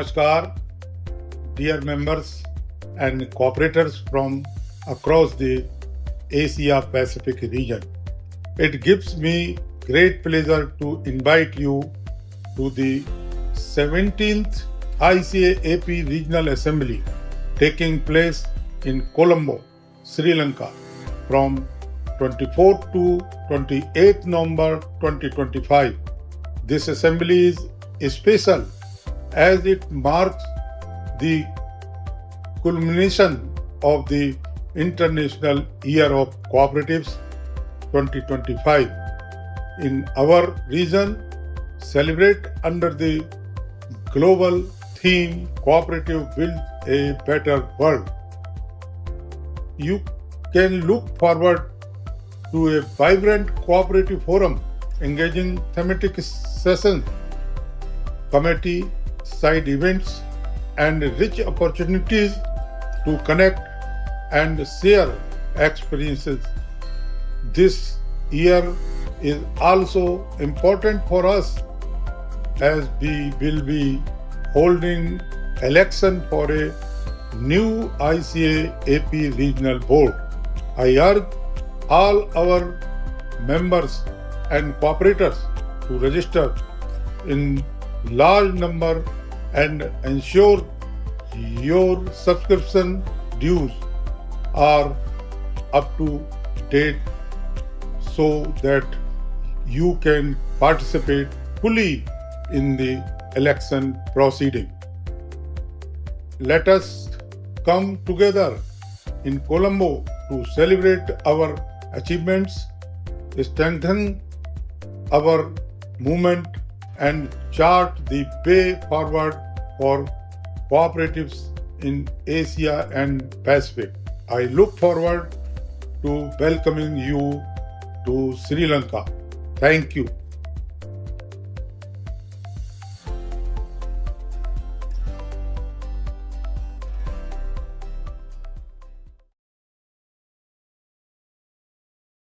Namaskar, dear members and cooperators from across the Asia-Pacific region. It gives me great pleasure to invite you to the 17th ICA-AP Regional Assembly taking place in Colombo, Sri Lanka from 24th to 28th November 2025. This assembly is special as it marks the culmination of the International Year of Cooperatives 2025. In our region, celebrate under the global theme Cooperative Build a Better World. You can look forward to a vibrant cooperative forum, engaging thematic sessions, committee side events, and rich opportunities to connect and share experiences. This year is also important for us as we will be holding election for a new ICA-AP Regional Board. I urge all our members and cooperators to register in large number and ensure your subscription dues are up to date so that you can participate fully in the election proceeding. Let us come together in Colombo to celebrate our achievements, strengthen our movement, and chart the way forward for cooperatives in Asia and Pacific. I look forward to welcoming you to Sri Lanka. Thank you.